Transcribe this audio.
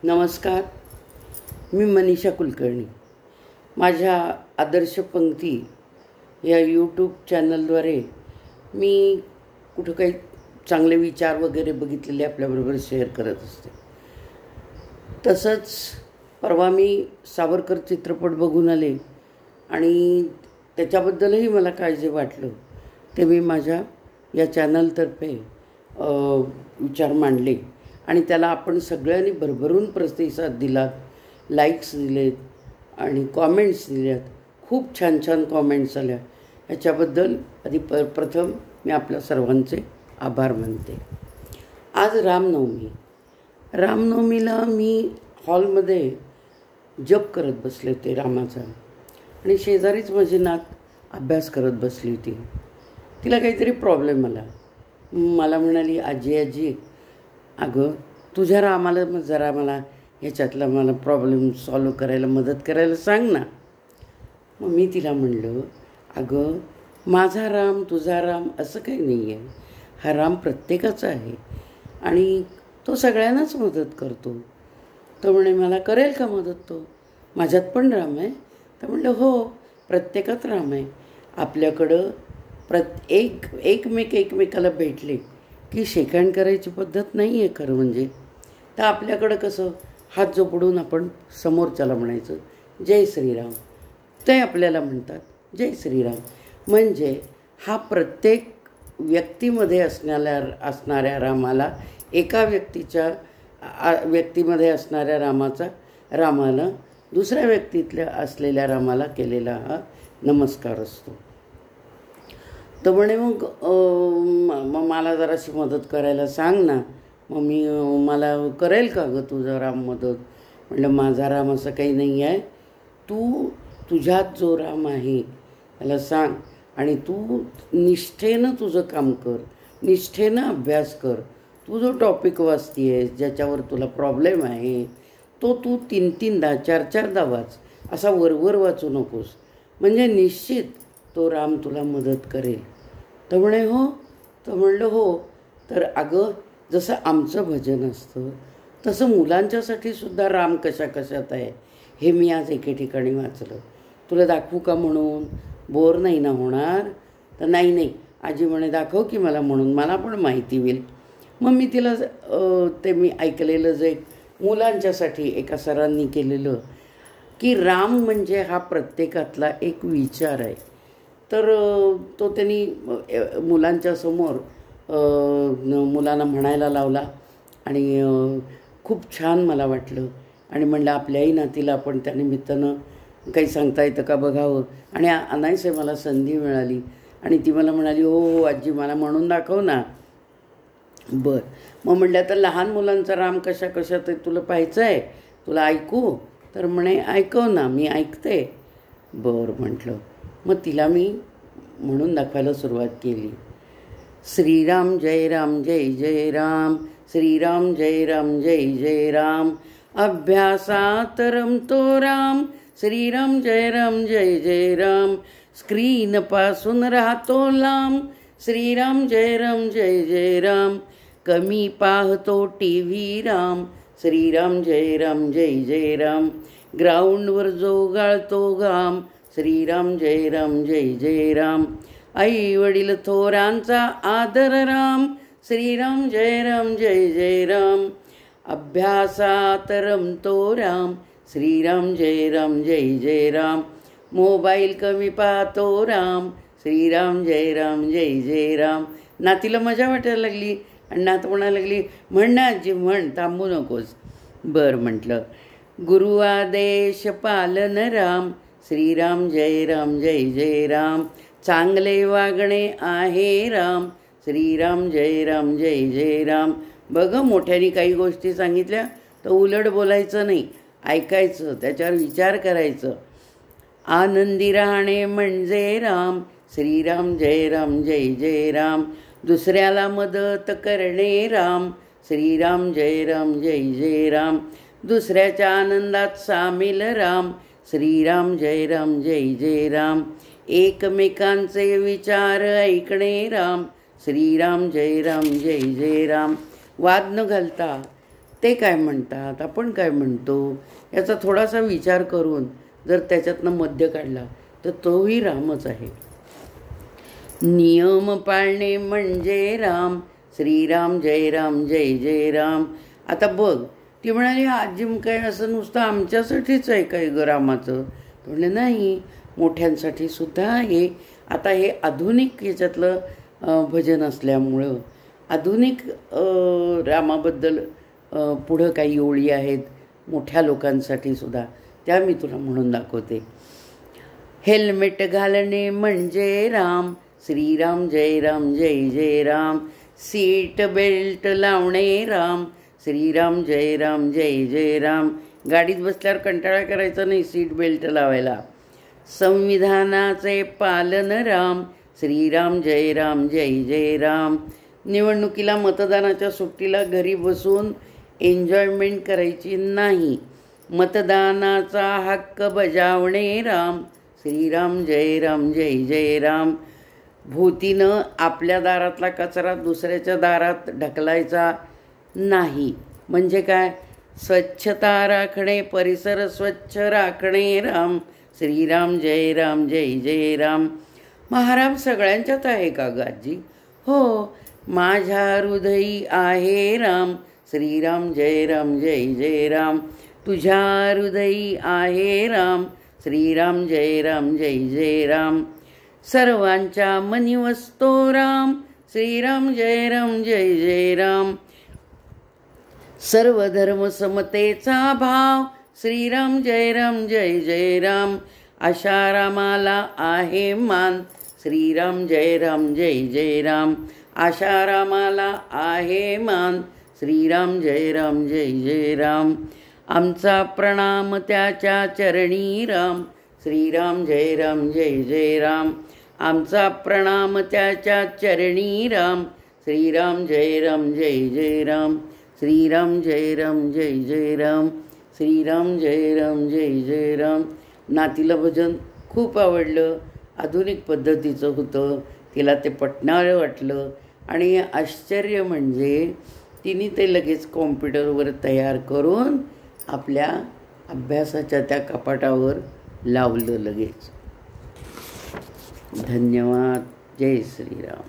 नमस्कार. मी मनीषा कुलकर्णी. माझ्या आदर्श पंक्ती या यूट्यूब चॅनलद्वारे मी कुठं काही चांगले विचार वगैरे बघितलेले आपल्याबरोबर शेअर करत असते. तसंच परवा मी सावरकर चित्रपट बघून आले आणि त्याच्याबद्दलही मला काय जे वाटलं ते मी माझ्या या चॅनलतर्फे विचार मांडले आणि त्याला आपण सगळ्यांनी भरभरून प्रतिसाद दिला, लाईक्स दिलेत आणि कॉमेंट्स दिल्यात. खूप छान छान कॉमेंट्स आल्या. ह्याच्याबद्दल प्रथम मी आपल्या सर्वांचे आभार मानते. आज रामनवमीला मी हॉलमध्ये जप करत बसले होते रामाचा आणि शेजारीच माझी नात अभ्यास करत बसली होती. तिला काहीतरी प्रॉब्लेम आला. मला म्हणाली, आजी अगं तुझ्या रामाला जरा मला ह्याच्यातला मला प्रॉब्लेम सॉल्व करायला मदत करायला सांग ना. मग मी तिला म्हणलं, अगं माझा राम तुझा राम असं काही नाही आहे. हा राम प्रत्येकाचा आहे आणि तो सगळ्यांनाच मदत करतो. तो म्हणे, मला करेल का मदत तो? माझ्यात पण राम आहे. तर म्हणलं, हो प्रत्येकात राम आहे. आपल्याकडं एकमेकाला भेटले की शेकाण करायची पद्धत नाही आहे खरं म्हणजे. तर आपल्याकडं कसं हात जोडून आपण समोरच्याला म्हणायचं जय श्रीराम. ते आपल्याला म्हणतात जय श्रीराम. म्हणजे हा प्रत्येक व्यक्तीमध्ये असणाऱ्या रामाला, एका व्यक्तीमध्ये असणाऱ्या रामाला दुसऱ्या व्यक्तीतल्या असलेल्या रामाला केलेला हा नमस्कार असतो. तर म्हणे, मग मला जराशी मदत करायला सांग ना. मग मला करेल का गं तुझा राम मदत? म्हटलं, माझा राम असं काही नाही आहे. तुझ्यात जो राम आहे त्याला सांग आणि तू निष्ठेनं तुझं काम कर, निष्ठेनं अभ्यास कर. तू जो टॉपिक वाचते आहेस, ज्याच्यावर तुला प्रॉब्लेम आहे तो तू 3-3दा 4-4दा वाच. असा वरवर वाचू नकोस. म्हणजे निश्चित तो राम तुला मदत करेल. तर म्हणे, हो. तर म्हणलं, हो. तर अगं जसं आमचं भजन असतं तसं मुलांच्यासाठी सुद्धा राम कशात आहे हे मी आज एके ठिकाणी वाचलं. तुला दाखवू का म्हणून? बोर नाही ना होणार? तर नाही आजी म्हणे, दाखव की मला म्हणून, मला पण माहिती होईल. मग मी तिला ते मी ऐकलेलं जे मुलांच्यासाठी एका सरांनी केलेलं की राम म्हणजे हा प्रत्येकातला एक विचार आहे. तर तो त्यांनी मुलांच्या समोर मुलांना म्हणायला लावला आणि खूप छान मला वाटलं आणि म्हणलं आपल्याही नातीला आपण त्या निमित्तानं काही सांगता येतं का बघावं. आणि अनायसे मला संधी मिळाली आणि ती मला म्हणाली, हो आजी मला म्हणून दाखव ना. बरं. मग म्हटलं, तर लहान मुलांचा राम कशात आहे तुला पाहायचं आहे? तुला ऐकू? तर म्हणे, ऐकव ना, मी ऐकते. बरं म्हटलं. मग तिला मी म्हणून दाखवायला सुरुवात केली. श्रीराम जय राम जय जय राम, श्रीराम जय राम जय जय राम. अभ्यासात रमतो राम, श्रीराम जय राम जय जय राम. स्क्रीनपासून राहतो लांब, श्रीराम जय राम जय जय राम. कमी पाहतो TV राम, श्रीराम जय राम जय जय राम. ग्राउंडवर जो गाळतो घाम, श्रीराम जय राम जय जय राम. आई वडील थोरांचा आदर राम, श्रीराम जय राम जय जय राम. अभ्यासात रमतो राम, श्रीराम जय राम जय जय राम. मोबाईल कमी पाहतो राम, श्रीराम जय राम जय जय राम. नातीला मजा वाटायला लागली आणि नात म्हणायला लागली, म्हण ना आजी म्हण, थांबू नकोस. बरं म्हटलं. गुरु आदेश पालन राम, श्रीराम जय राम जय जय राम. चांगले वागणे आहे राम, श्रीराम जय राम जय जय राम. बघ मोठ्याने काही गोष्टी सांगितल्या तर उलट बोलायचं नाही, ऐकायचं, त्याच्यावर विचार करायचं. आनंदी राहणे म्हणजे राम, श्रीराम जय राम जय जय राम. दुसऱ्याला मदत करणे राम, श्रीराम जय राम जय जय राम. दुसऱ्याच्या आनंदात सामील राम, श्रीराम जय राम जय जय राम. एकमेकांचे विचार ऐकणे राम, श्रीराम जय राम जय जय राम. वाद न घालता ते काय म्हणतात, आपण काय म्हणतो, याचा थोडासा विचार करून जर त्याच्यातनं मध्य काढला तर तोही रामच आहे. नियम पाळणे म्हणजे राम, श्रीराम जय राम जय जय राम. आता बघ, ती म्हणाली आजी काय असं नुसतं आमच्यासाठीच आहे काय ग रामाचं? म्हणजे नाही, मोठ्यांसाठी सुद्धा आहे. आता हे आधुनिक याच्यातलं भजन असल्यामुळं आधुनिक रामाबद्दल पुढं काही ओळी आहेत मोठ्या लोकांसाठी सुद्धा, त्या मी तुला म्हणून दाखवते. हेल्मेट घालणे म्हणजे राम, श्रीराम जय राम जय जय राम. सीट बेल्ट लावणे राम, श्रीराम जय राम जय जय राम. गाडीत बसल्यावर कंटाळा करायचा नाही सीट बेल्ट लावायला. संविधानाचे पालन राम, श्रीराम जय राम जय जय राम. निवडणुकीला मतदानाच्या सुट्टीला घरी बसून एन्जॉयमेंट करायची नाही. मतदानाचा हक्क बजावणे राम, श्रीराम जय राम जय जय राम. भूतीनं आपल्या दारातला कचरा दुसऱ्याच्या दारात ढकलायचा नाही. म्हणजे काय? स्वच्छता राखणे, परिसर स्वच्छ राखणे राम, श्रीराम जय राम जय जय राम. महाराम सगळ्यांच्यात आहे का ग आजी? हो, माझ्या हृदयी आहे राम, श्रीराम जय राम जय जय राम. तुझ्या हृदयी आहे राम, श्रीराम जय राम जय जय राम. सर्वांच्या मनी वसतो राम, श्रीराम जय राम जय जय राम. सर्व धर्म समतेचा भाव, श्रीराम जय राम जय जय राम. अशा रामाला आहे मान, श्रीराम जय राम जय जय राम. अशा रामाला आहे मान, श्रीराम जय राम जय जय राम. आमचा प्रणाम त्याच्या चरणी राम, श्रीराम जय राम जय जय राम. आमचा प्रणाम त्याच्या चरणी राम, श्रीराम जय राम जय जय राम. श्रीराम जय राम जय जय राम. श्रीराम जय राम जय जय राम. नातीला भजन खूप आवडलं. आधुनिक पद्धतीचं होतं, तिला ते पटणारं वाटलं. आणि आश्चर्य म्हणजे तिने ते लगेच कॉम्प्युटरवर तयार करून आपल्या अभ्यासाच्या त्या कपाटावर लावलं लगेच. धन्यवाद. जय श्रीराम.